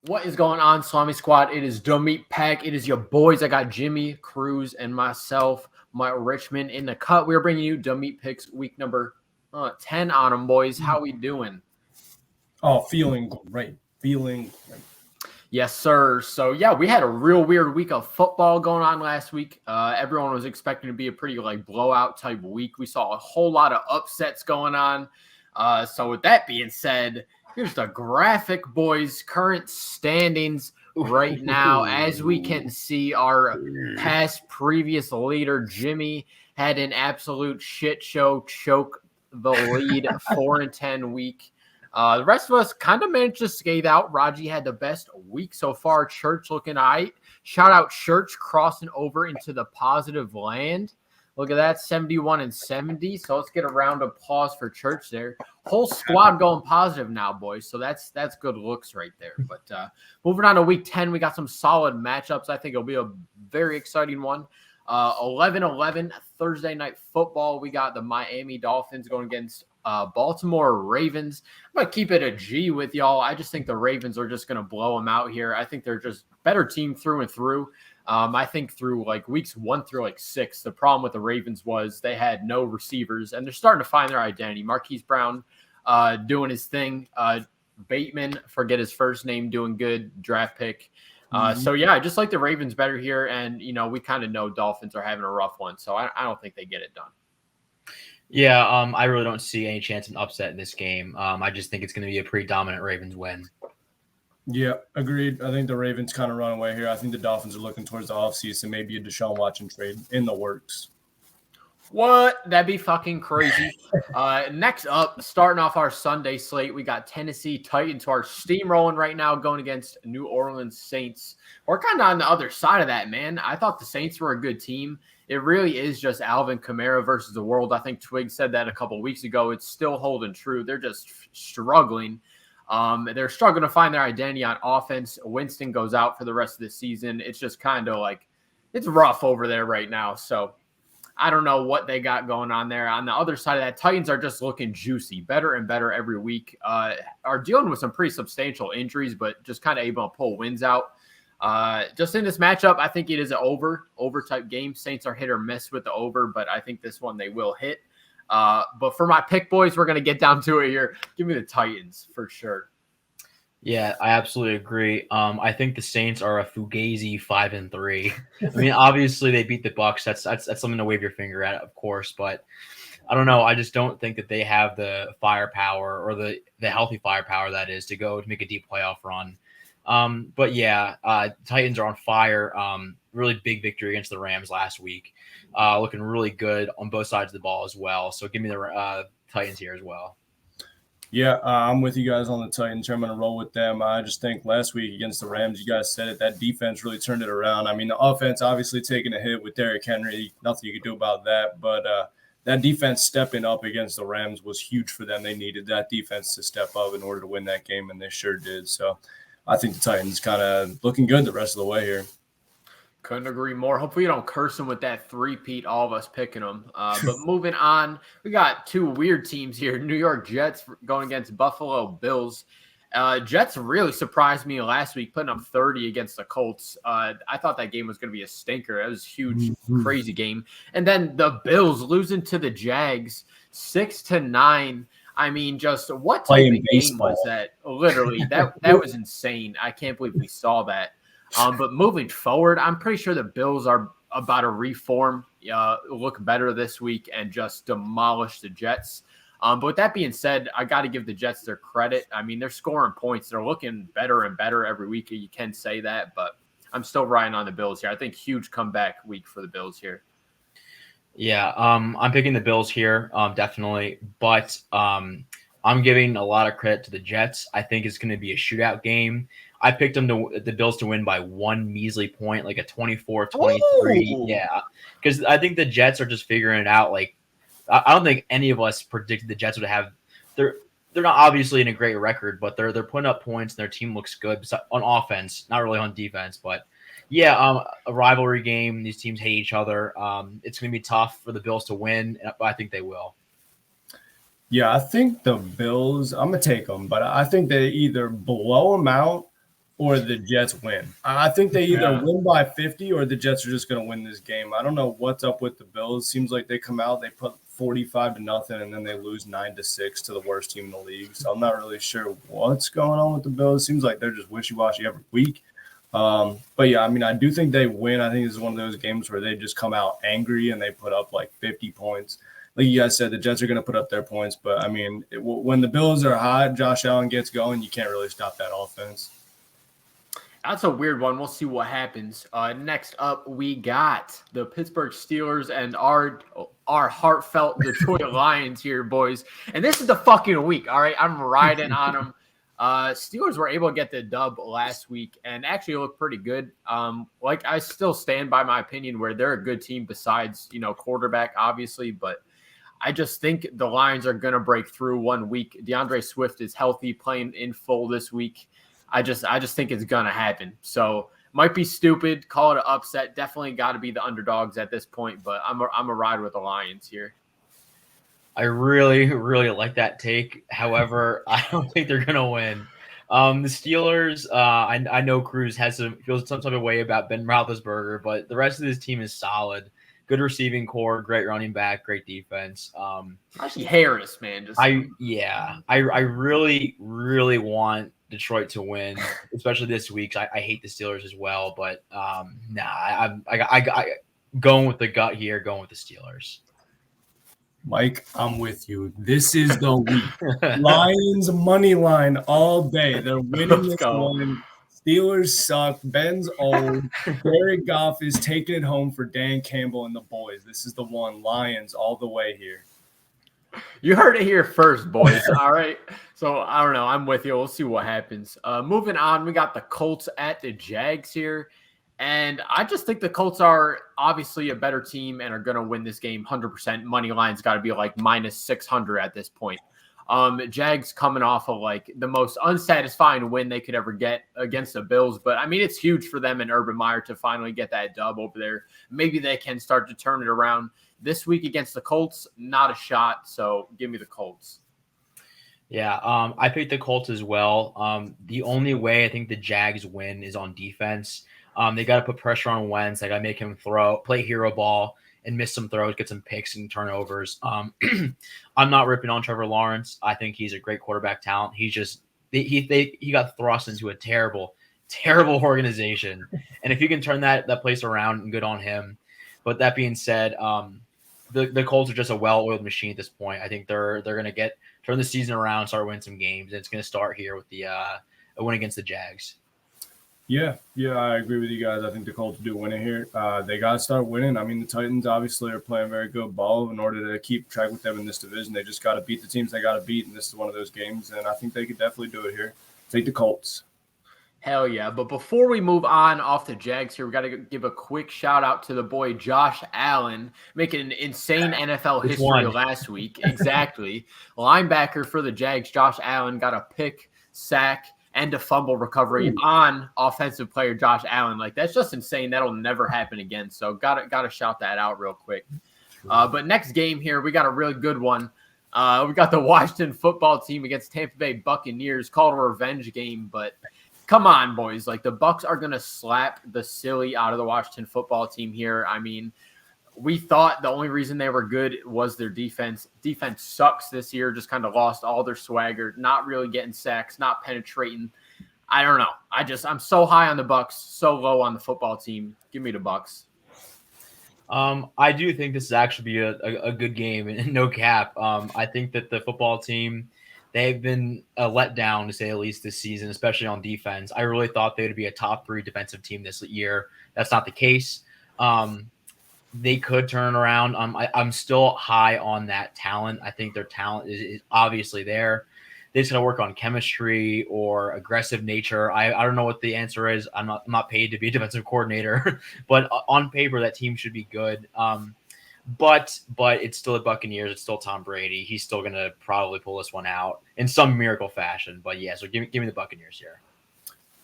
What is going on, Salami Squad? It is the Meat Pack. It is your boys. I got Jimmy, Cruz, and myself, my Richman in the cut. We're bringing you the Meat Picks week number 10 on them, boys. How we doing? Oh, feeling great. Feeling great. Yes, sir. So, yeah, we had a real weird week of football going on last week. Everyone was expecting to be a pretty, blowout type week. We saw a whole lot of upsets going on. So, with that being said, here's the graphic, boys. Current standings right now. As we can see, our previous leader, Jimmy, had an absolute shit show, choke the lead 4-10 week. The rest of us kind of managed to skate out. Raji had the best week so far. Church looking all right. Shout out Church crossing over into the positive land. Look at that, 71 and 70. So let's get a round of applause for Church there. Whole squad going positive now, boys. So that's good looks right there. But moving on to week 10, we got some solid matchups. I think it'll be a very exciting one. 11-11 Thursday night football. We got the Miami Dolphins going against Baltimore Ravens. I'm going to keep it a G with y'all. I just think the Ravens are just going to blow them out here. I think they're just better team through and through. I think through weeks 1 through 6, the problem with the Ravens was they had no receivers, and they're starting to find their identity. Marquise Brown doing his thing. Bateman, forget his first name, doing good, draft pick. So, yeah, I just like the Ravens better here, and, we kind of know Dolphins are having a rough one, so I don't think they get it done. Yeah, I really don't see any chance of an upset in this game. I just think it's going to be a pretty dominant Ravens win. Yeah, agreed. I think the Ravens kind of run away here. I think the Dolphins are looking towards the offseason, maybe a Deshaun Watson trade in the works. What? That'd be fucking crazy. Next up, starting off our Sunday slate, we got Tennessee Titans who are steamrolling right now going against New Orleans Saints. We're kind of on the other side of that, man. I thought the Saints were a good team. It really is just Alvin Kamara versus the world. I think Twigg said that a couple of weeks ago. It's still holding true. They're just struggling. They're struggling to find their identity on offense. Winston goes out for the rest of the season. It's just kind of it's rough over there right now. So I don't know what they got going on there. On the other side of that, Titans are just looking juicy, better and better every week. Are dealing with some pretty substantial injuries, but just kind of able to pull wins out. Just in this matchup, I think it is an over type game. Saints are hit or miss with the over, but I think this one they will hit. But for my pick, boys, we're going to get down to it here. Give me the Titans for sure. Yeah, I absolutely agree. I think the Saints are a fugazi 5-3. I mean, obviously they beat the Bucs. That's something to wave your finger at, of course. But I don't know. I just don't think that they have the firepower or the healthy firepower that is to go to make a deep playoff run. But yeah, Titans are on fire. Really big victory against the Rams last week. Looking really good on both sides of the ball as well. So give me the Titans here as well. Yeah, I'm with you guys on the Titans. I'm going to roll with them. I just think last week against the Rams, you guys said it, that defense really turned it around. I mean, the offense obviously taking a hit with Derrick Henry. Nothing you could do about that. But that defense stepping up against the Rams was huge for them. They needed that defense to step up in order to win that game, and they sure did. So I think the Titans kind of looking good the rest of the way here. Couldn't agree more. Hopefully you don't curse them with that three-peat, all of us picking them. But moving on, we got two weird teams here. New York Jets going against Buffalo Bills. Jets really surprised me last week, putting up 30 against the Colts. I thought that game was going to be a stinker. It was a huge, crazy game. And then the Bills losing to the Jags 6-9. I mean, just what type of game was that? Literally, that was insane. I can't believe we saw that. But moving forward, I'm pretty sure the Bills are about to reform, look better this week, and just demolish the Jets. But with that being said, I got to give the Jets their credit. I mean, they're scoring points. They're looking better and better every week. You can say that, but I'm still riding on the Bills here. I think huge comeback week for the Bills here. Yeah, I'm picking the Bills here, definitely. But I'm giving a lot of credit to the Jets. I think it's going to be a shootout game. I picked the Bills to win by one measly point, like a 24-23. Ooh. Yeah, because I think the Jets are just figuring it out. I don't think any of us predicted the Jets would have. They're not obviously in a great record, but they're putting up points and their team looks good on offense, not really on defense. But yeah, a rivalry game. These teams hate each other. It's going to be tough for the Bills to win, but I think they will. Yeah, I think the Bills. I'm gonna take them, but I think they either blow them out or the Jets win. I think they either win by 50 or the Jets are just going to win this game. I don't know what's up with the Bills. Seems like they come out, they put 45-0, and then they lose 9-6 to the worst team in the league. So I'm not really sure what's going on with the Bills. Seems like they're just wishy-washy every week. But yeah, I mean, I do think they win. I think this is one of those games where they just come out angry and they put up like 50 points. Like you guys said, the Jets are going to put up their points. But I mean, when the Bills are hot, Josh Allen gets going, you can't really stop that offense. That's a weird one. We'll see what happens. Next up, we got the Pittsburgh Steelers and our heartfelt Detroit Lions here, boys. And this is the fucking week, all right? I'm riding on them. Steelers were able to get the dub last week and actually look pretty good. Like I still stand by my opinion where they're a good team besides, quarterback, obviously. But I just think the Lions are going to break through 1 week. DeAndre Swift is healthy, playing in full this week. I just think it's gonna happen. So might be stupid. Call it an upset. Definitely got to be the underdogs at this point. But I'm a ride with the Lions here. I really, really like that take. However, I don't think they're gonna win. The Steelers. I know Cruz feels some type of way about Ben Roethlisberger, but the rest of this team is solid. Good receiving core, great running back, great defense. Actually, Harris, man. I really, really want Detroit to win, especially this week. I hate the Steelers as well, but I going with the gut here, going with the Steelers. Mike, I'm with you. This is the week. Lions money line all day. They're winning this one. Steelers suck. Ben's old. Jared Goff is taking it home for Dan Campbell and the boys. This is the one. Lions all the way here. You heard it here first, boys. All right. So I don't know. I'm with you. We'll see what happens. Moving on, we got the Colts at the Jags here. And I just think the Colts are obviously a better team and are going to win this game 100%. Money line's got to be like minus 600 at this point. Jags coming off of like the most unsatisfying win they could ever get against the Bills. But I mean, it's huge for them and Urban Meyer to finally get that dub over there. Maybe they can start to turn it around this week against the Colts. Not a shot. So give me the Colts. Yeah, I picked the Colts as well. The only way I think the Jags win is on defense. They got to put pressure on Wentz. They got to make him play hero ball and miss some throws, get some picks and turnovers. I'm not ripping on Trevor Lawrence. I think he's a great quarterback talent. He got thrust into a terrible, terrible organization. And if you can turn that place around, and good on him. But that being said, the Colts are just a well-oiled machine at this point. I think they're going to turn the season around, start winning some games. And it's going to start here with a win against the Jags. Yeah, I agree with you guys. I think the Colts do win it here. They got to start winning. I mean, the Titans obviously are playing very good ball. In order to keep track with them in this division, they just got to beat the teams they got to beat, and this is one of those games, and I think they could definitely do it here. Take the Colts. Hell yeah. But before we move on off the Jags here, we got to give a quick shout out to the boy Josh Allen, making an insane NFL history last week. Exactly. Linebacker for the Jags, Josh Allen, got a pick, sack, and a fumble recovery on offensive player Josh Allen. Like, that's just insane. That'll never happen again. So gotta shout that out real quick. But next game here, we got a really good one. We got the Washington football team against Tampa Bay Buccaneers, called a revenge game. But come on, boys. Like, the Bucs are going to slap the silly out of the Washington football team here. I mean, we thought the only reason they were good was their defense. Defense sucks this year, just kind of lost all their swagger, not really getting sacks, not penetrating. I don't know. I'm so high on the Bucs, so low on the football team. Give me the Bucs. I do think this is actually be a good game, and no cap. I think that the football team, they've been a letdown, to say the least, this season, especially on defense. I really thought they would be a top 3 defensive team this year. That's not the case. They could turn around. I'm still high on that talent. I think their talent is obviously there. They just got to work on chemistry or aggressive nature. I don't know what the answer is. I'm not paid to be a defensive coordinator, but on paper that team should be good. But it's still the Buccaneers. It's still Tom Brady. He's still going to probably pull this one out in some miracle fashion. But yeah, so give me the Buccaneers here.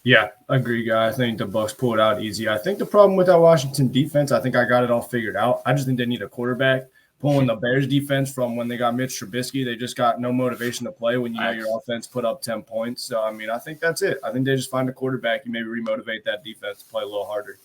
Yeah, agree, guys. I think the Bucs pull it out easy. I think the problem with that Washington defense, I think I got it all figured out. I just think they need a quarterback. pulling the Bears defense from when they got Mitch Trubisky. They just got no motivation to play when you know your offense put up 10 points. So, I mean, I think that's it. I think they just find a quarterback and maybe remotivate that defense to play a little harder.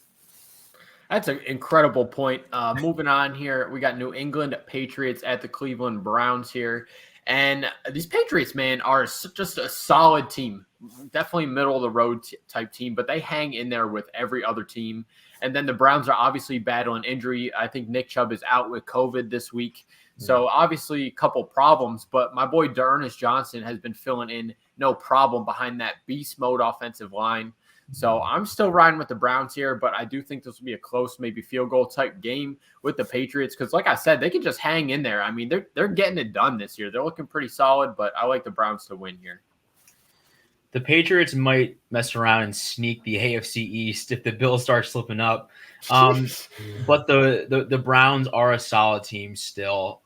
That's an incredible point. Moving on here, we got New England Patriots at the Cleveland Browns here. And these Patriots, man, are just a solid team. Definitely middle of the road type team, but they hang in there with every other team. And then the Browns are obviously battling injury. I think Nick Chubb is out with COVID this week. So obviously a couple problems, but my boy D'Ernest Johnson has been filling in no problem behind that beast mode offensive line. So I'm still riding with the Browns here, but I do think this will be a close, maybe field goal type game with the Patriots. Because like I said, they can just hang in there. I mean, they're getting it done this year. They're looking pretty solid, but I like the Browns to win here. The Patriots might mess around and sneak the AFC East if the Bills start slipping up. But the Browns are a solid team still.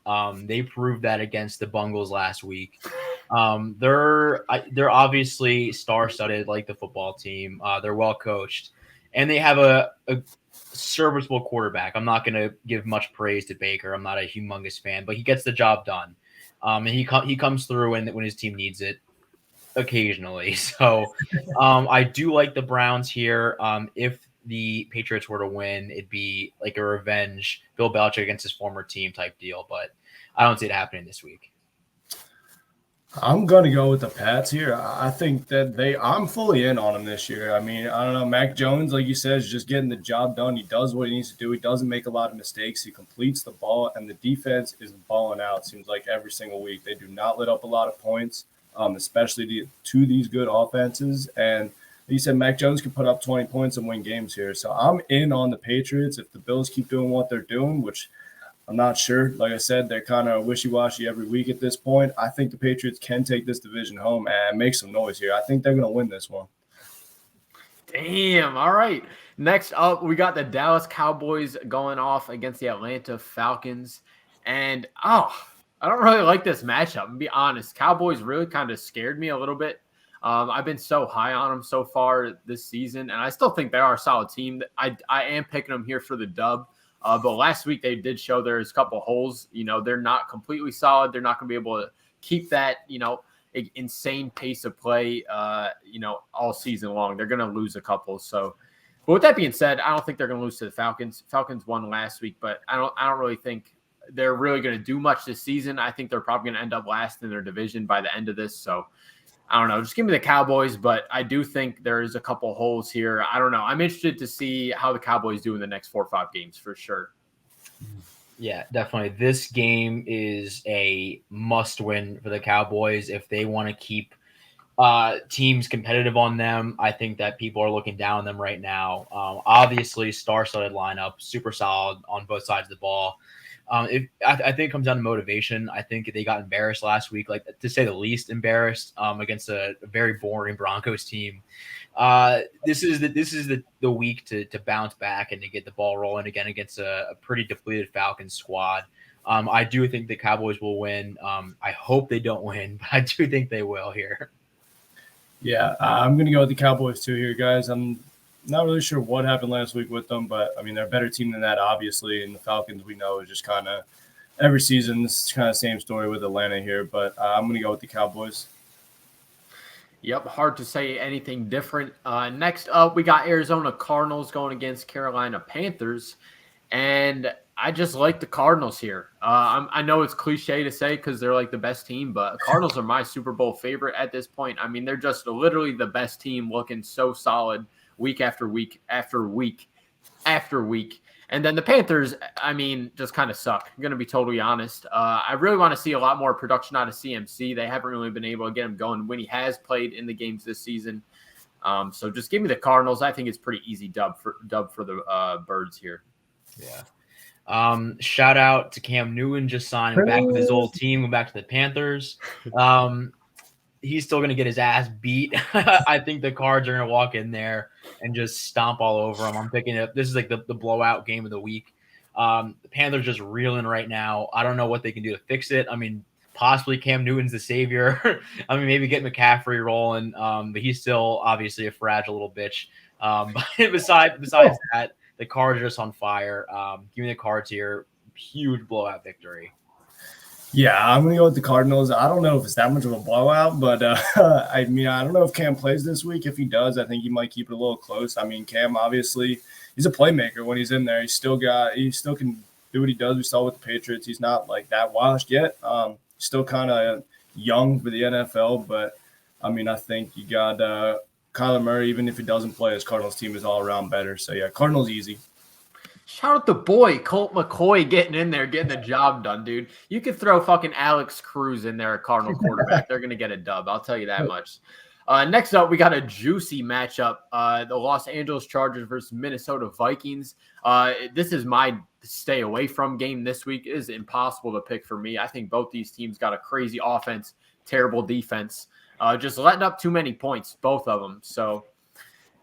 They proved that against the Bungles last week. They're obviously star-studded like the football team. They're well coached, and they have a serviceable quarterback. I'm not going to give much praise to Baker. I'm not a humongous fan, but he gets the job done. And he comes through when his team needs it occasionally. So I do like the Browns here. If the Patriots were to win, it'd be like a revenge Bill Belichick against his former team type deal, but I don't see it happening this week. I'm going to go with the Pats here. I think that I'm fully in on them this year. I mean, I don't know. Mac Jones, like you said, is just getting the job done. He does what he needs to do. He doesn't make a lot of mistakes. He completes the ball, and the defense is balling out, seems like every single week. They do not let up a lot of points, especially to these good offenses. And you said Mac Jones can put up 20 points and win games here. So I'm in on the Patriots if the Bills keep doing what they're doing, which I'm not sure. Like I said, they're kind of wishy-washy every week at this point. I think the Patriots can take this division home and make some noise here. I think they're going to win this one. Damn. All right. Next up, we got the Dallas Cowboys going off against the Atlanta Falcons. And, I don't really like this matchup, to be honest. Cowboys really kind of scared me a little bit. I've been so high on them so far this season, and I still think they are a solid team. I am picking them here for the dub. But last week they did show there's a couple holes. You know, they're not completely solid. They're not going to be able to keep that, insane pace of play, all season long. They're going to lose a couple. So, but with that being said, I don't think they're going to lose to the Falcons. Falcons won last week, but I don't really think they're really going to do much this season. I think they're probably going to end up last in their division by the end of this. So, I don't know. Just give me the Cowboys, but I do think there's a couple holes here. I don't know. I'm interested to see how the Cowboys do in the next 4 or 5 games for sure. Yeah, definitely. This game is a must-win for the Cowboys if they want to keep teams competitive on them. I think that people are looking down on them right now. Obviously, star-studded lineup, super solid on both sides of the ball. I think it comes down to motivation. I think they got embarrassed last week, like to say the least embarrassed, against a very boring Broncos team. This is the week to bounce back and to get the ball rolling again against a pretty depleted Falcons squad. I do think the Cowboys will win. I hope they don't win, but I do think they will here. Yeah, I'm going to go with the Cowboys too here, guys. I'm not really sure what happened last week with them, but I mean, they're a better team than that, obviously. And the Falcons, we know, is just kind of every season, this is kind of same story with Atlanta here, but I'm going to go with the Cowboys. Yep, hard to say anything different. Next up, we got Arizona Cardinals going against Carolina Panthers, and I just like the Cardinals here. I know it's cliche to say because they're like the best team, but Cardinals are my Super Bowl favorite at this point. I mean, they're just literally the best team, looking so solid week after week after week after week. And then the Panthers, I mean, just kind of suck. I'm going to be totally honest. I really want to see a lot more production out of CMC. They haven't really been able to get him going when he has played in the games this season. So just give me the Cardinals. I think it's pretty easy dub for the Birds here. Yeah. Shout out to Cam Newton just signing back with his old team, going back to the Panthers. He's still going to get his ass beat. I think the Cards are going to walk in there and just stomp all over him. I'm picking up. This is like the blowout game of the week. The Panthers just reeling right now. I don't know what they can do to fix it. I mean, possibly Cam Newton's the savior. I mean, maybe get McCaffrey rolling, but he's still obviously a fragile little bitch. But besides that, the Cards are just on fire. Give me the Cards here. huge blowout victory. Yeah, I'm going to go with the Cardinals. I don't know if it's that much of a blowout, but I don't know if Cam plays this week. If he does, I think he might keep it a little close. I mean, Cam, obviously, he's a playmaker when he's in there. He still can do what he does. We saw with the Patriots. He's not like that washed yet. Still kind of young for the NFL, but I mean, I think you got Kyler Murray. Even if he doesn't play, his Cardinals team is all around better. So yeah, Cardinals easy. Shout out the boy, Colt McCoy, getting in there, getting the job done, dude. You could throw fucking Alex Cruz in there, a Cardinal quarterback. They're going to get a dub. I'll tell you that much. Next up, we got a juicy matchup. The Los Angeles Chargers versus Minnesota Vikings. This is my stay away from game this week. It is impossible to pick for me. I think both these teams got a crazy offense, terrible defense. Just letting up too many points, both of them. So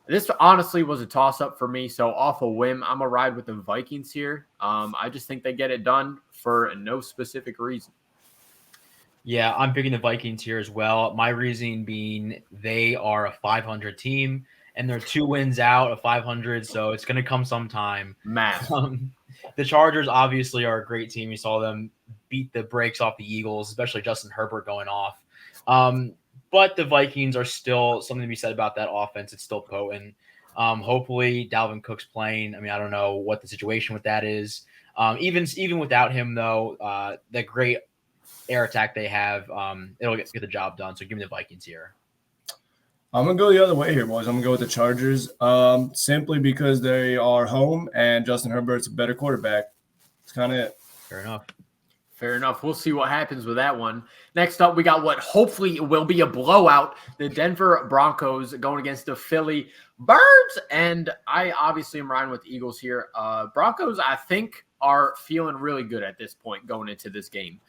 this honestly was a toss-up for me. So off a whim, I'm going to ride with the Vikings here. I just think they get it done for no specific reason. Yeah, I'm picking the Vikings here as well. My reasoning being they are a 500 team, and they're 2 wins out of 500, so it's going to come sometime. Math. The Chargers obviously are a great team. You saw them beat the brakes off the Eagles, especially Justin Herbert going off. But the Vikings are still something to be said about that offense. It's still potent. Hopefully, Dalvin Cook's playing. I mean, I don't know what the situation with that is. Even without him, though, the great air attack they have, it'll get the job done. So give me the Vikings here. I'm going to go the other way here, boys. I'm going to go with the Chargers simply because they are home and Justin Herbert's a better quarterback. That's kind of it. Fair enough. We'll see what happens with that one. Next up, we got what hopefully will be a blowout. The Denver Broncos going against the Philly Birds. And I obviously am riding with the Eagles here. Broncos, I think, are feeling really good at this point going into this game.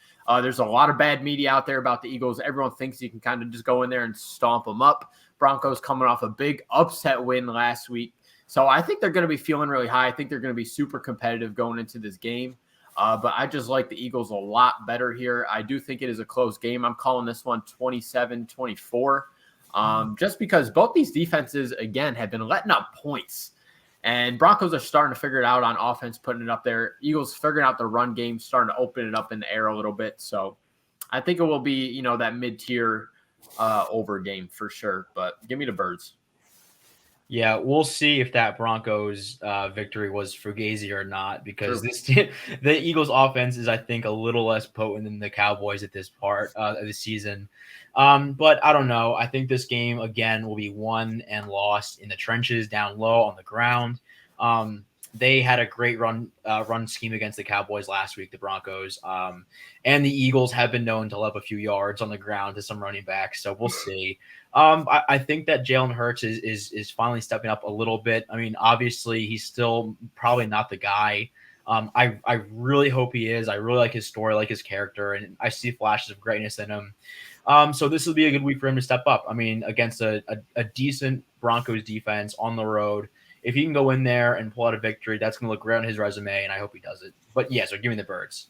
There's a lot of bad media out there about the Eagles. Everyone thinks you can kind of just go in there and stomp them up. Broncos coming off a big upset win last week. So I think they're going to be feeling really high. I think they're going to be super competitive going into this game. But I just like the Eagles a lot better here. I do think it is a close game. I'm calling this one 27-24. Just because both these defenses, again, have been letting up points. And Broncos are starting to figure it out on offense, putting it up there. Eagles figuring out the run game, starting to open it up in the air a little bit. So I think it will be, that mid-tier over game for sure. But give me the Birds. Yeah, we'll see if that Broncos victory was fugazi or not, because the Eagles offense is, I think, a little less potent than the Cowboys at this part of the season. But I don't know. I think this game, again, will be won and lost in the trenches, down low on the ground. They had a great run scheme against the Cowboys last week, the Broncos. And the Eagles have been known to love a few yards on the ground to some running backs. So we'll see. I think that Jalen Hurts is finally stepping up a little bit. I mean, obviously, he's still probably not the guy. I really hope he is. I really like his story, like his character, and I see flashes of greatness in him. So this will be a good week for him to step up. I mean, against a decent Broncos defense on the road. If he can go in there and pull out a victory, that's going to look great on his resume, and I hope he does it. But yeah, so give me the Birds.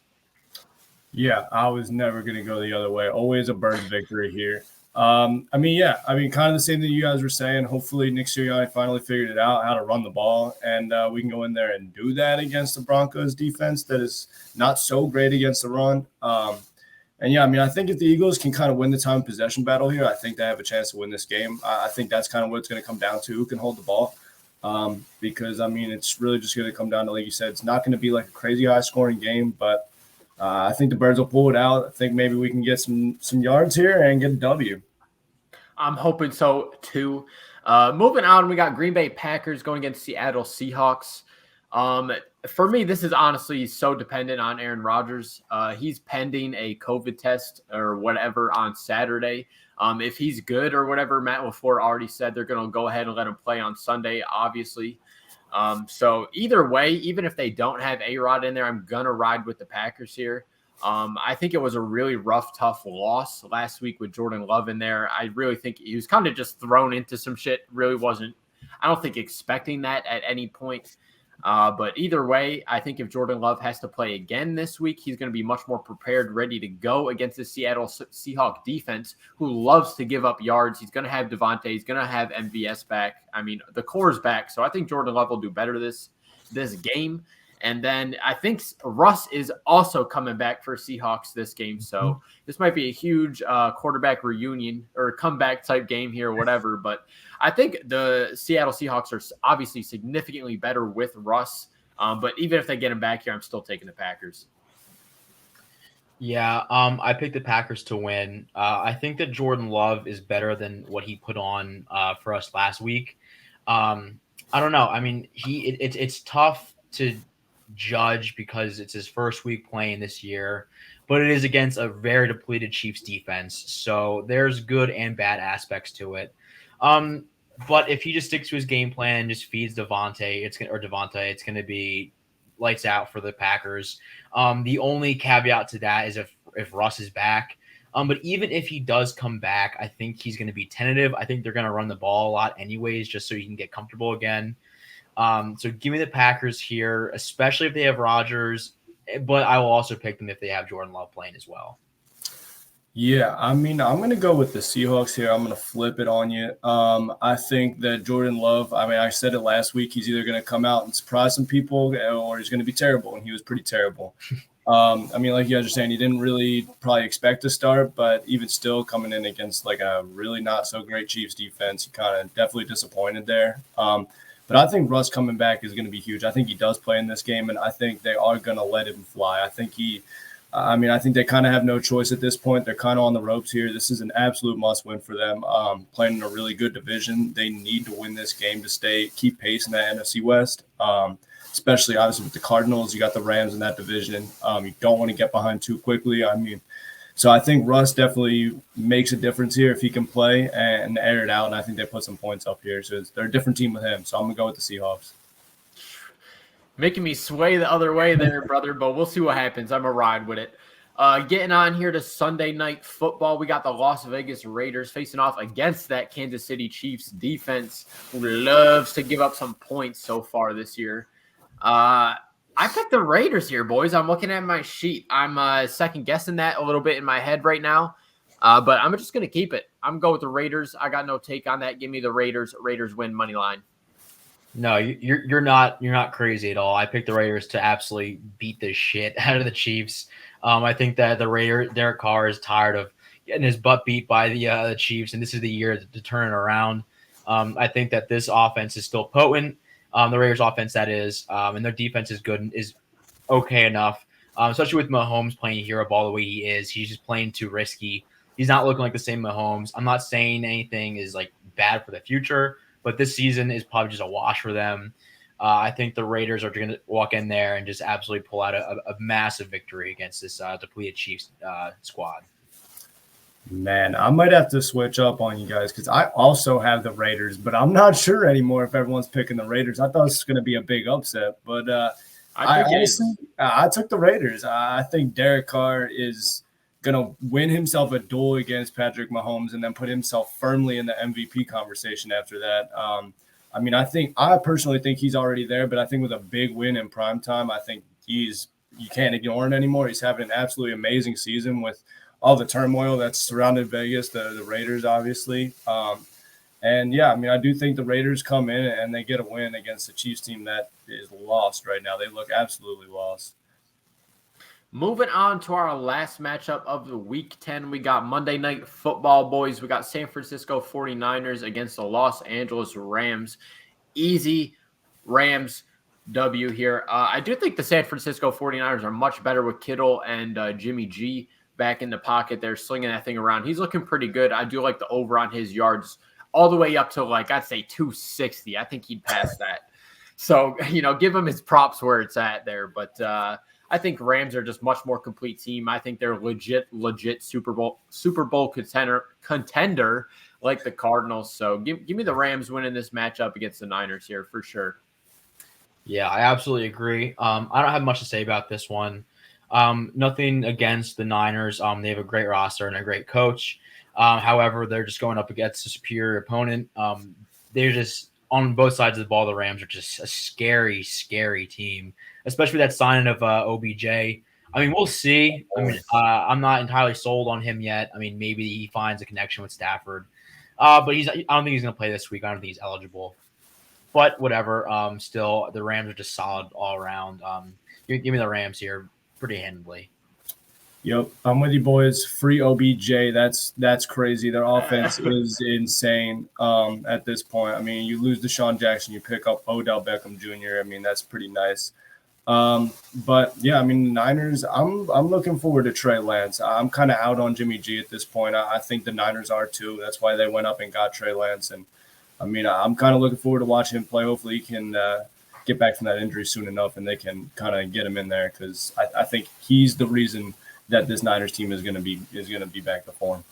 Yeah, I was never going to go the other way. Always a Birds victory here. Kind of the same thing you guys were saying. Hopefully Nick Sirianni finally figured it out how to run the ball, and we can go in there and do that against the Broncos defense that is not so great against the run. I think if the Eagles can kind of win the time possession battle here, I think they have a chance to win this game. I think that's kind of what it's going to come down to, who can hold the ball. Because it's really just going to come down to, like you said, it's not going to be like a crazy high scoring game, but I think the Birds will pull it out. I think maybe we can get some yards here and get a W. I'm hoping so too. Moving on, we got Green Bay Packers going against Seattle Seahawks. For me, this is honestly so dependent on Aaron Rodgers. He's pending a COVID test or whatever on Saturday. If he's good or whatever, Matt LaFleur already said they're going to go ahead and let him play on Sunday, obviously. So either way, even if they don't have A-Rod in there, I'm going to ride with the Packers here. I think it was a really rough, tough loss last week with Jordan Love in there. I really think he was kind of just thrown into some shit. Really wasn't, I don't think, expecting that at any point. But either way, I think if Jordan Love has to play again this week, he's going to be much more prepared, ready to go against the Seattle Seahawks defense, who loves to give up yards. He's going to have Devontae. He's going to have MVS back. I mean, the core's back. So I think Jordan Love will do better this game. And then I think Russ is also coming back for Seahawks this game. So this might be a huge quarterback reunion or comeback type game here or whatever. But I think the Seattle Seahawks are obviously significantly better with Russ. But even if they get him back here, I'm still taking the Packers. Yeah, I picked the Packers to win. I think that Jordan Love is better than what he put on for us last week. I don't know. I mean, it's tough to judge because it's his first week playing this year, but it is against a very depleted Chiefs defense. So there's good and bad aspects to it. But if he just sticks to his game plan and just feeds Devontae, it's going to be lights out for the Packers. The only caveat to that is if Russ is back. But even if he does come back, I think he's going to be tentative. I think they're going to run the ball a lot anyways, just so he can get comfortable again. So give me the Packers here, especially if they have Rodgers. But I will also pick them if they have Jordan Love playing as well. Yeah, I mean, I'm going to go with the Seahawks here. I'm going to flip it on you. I think that Jordan Love, I mean, I said it last week, he's either going to come out and surprise some people or he's going to be terrible, and he was pretty terrible. I mean, like you guys are saying, he didn't really probably expect to start, but even still coming in against like a really not so great Chiefs defense, he kind of definitely disappointed there. But I think Russ coming back is going to be huge. I think he does play in this game, and I think they are going to let him fly. I think they kind of have no choice at this point. They're kind of on the ropes here. This is an absolute must-win for them. Playing in a really good division, they need to win this game to keep pace in that NFC West, especially obviously with the Cardinals. You got the Rams in that division. You don't want to get behind too quickly. I mean, so I think Russ definitely makes a difference here if he can play and air it out, and I think they put some points up here. So they're a different team with him, so I'm going to go with the Seahawks. Making me sway the other way there, brother, but we'll see what happens. I'm going to ride with it. Getting on here to Sunday Night Football, we got the Las Vegas Raiders facing off against that Kansas City Chiefs defense who loves to give up some points so far this year. I picked the Raiders here, boys. I'm looking at my sheet. I'm second-guessing that a little bit in my head right now, but I'm just going to keep it. I'm going to go with the Raiders. I got no take on that. Give me the Raiders. Raiders win money line. No, you're not crazy at all. I picked the Raiders to absolutely beat the shit out of the Chiefs. I think that Derek Carr is tired of getting his butt beat by the Chiefs, and this is the year to turn it around. I think that this offense is still potent. The Raiders' offense, that is, and their defense is good and is okay enough, especially with Mahomes playing hero ball the way he is. He's just playing too risky. He's not looking like the same Mahomes. I'm not saying anything is like bad for the future, but this season is probably just a wash for them. I think the Raiders are going to walk in there and just absolutely pull out a massive victory against this depleted Chiefs squad. Man, I might have to switch up on you guys because I also have the Raiders, but I'm not sure anymore if everyone's picking the Raiders. I thought this was going to be a big upset, but I took the Raiders. I think Derek Carr is going to win himself a duel against Patrick Mahomes and then put himself firmly in the MVP conversation after that. I mean, I personally think he's already there, but I think with a big win in primetime, I think you can't ignore him anymore. He's having an absolutely amazing season with all the turmoil that's surrounded Vegas, the Raiders, obviously. And yeah, I mean, I do think the Raiders come in and they get a win against the Chiefs team that is lost right now. They look absolutely lost. Moving on to our last matchup of the Week 10, we got Monday Night Football, boys. We got San Francisco 49ers against the Los Angeles Rams. Easy Rams W here. I do think the San Francisco 49ers are much better with Kittle and Jimmy G back in the pocket. They're slinging that thing around. He's looking pretty good. I do like the over on his yards all the way up to, like, I'd say 260. I think he'd pass that. So, give him his props where it's at there. But I think Rams are just much more complete team. I think they're legit Super Bowl contender like the Cardinals. So give me the Rams winning this matchup against the Niners here for sure. Yeah, I absolutely agree. I don't have much to say about this one. Nothing against the Niners. They have a great roster and a great coach. However, they're just going up against a superior opponent. They're just on both sides of the ball. The Rams are just a scary, scary team, especially that signing of OBJ. I mean, we'll see. I mean, I'm not entirely sold on him yet. I mean, maybe he finds a connection with Stafford, but I don't think he's going to play this week. I don't think he's eligible. But whatever. Still, the Rams are just solid all around. Give me the Rams here pretty handily. Yep, I'm with you, boys. Free OBJ. That's crazy. Their offense is insane at this point. I mean, you lose Deshaun Jackson, you pick up Odell Beckham Jr. I mean, that's pretty nice. But yeah, I mean, the Niners. I'm looking forward to Trey Lance. I'm kind of out on Jimmy G at this point. I think the Niners are too. That's why they went up and got Trey Lance. And I mean, I'm kind of looking forward to watching him play. Hopefully, he can get back from that injury soon enough, and they can kind of get him in there because I think he's the reason that this Niners team is going to be back to form.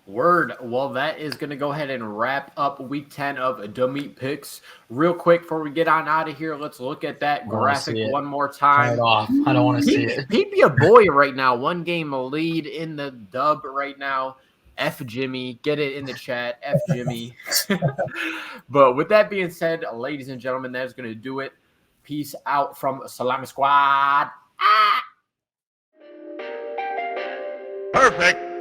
Word. Well, that is going to go ahead and wrap up week 10 of the Meat Picks. Real quick before we get on out of here, let's look at that graphic one more time. Turn it off. I don't want to see it. He'd be a boy right now. 1 game lead in the dub right now. F Jimmy. Get it in the chat. F Jimmy. But with that being said, ladies and gentlemen, that's going to do it. Peace out from Salami Squad. Perfect.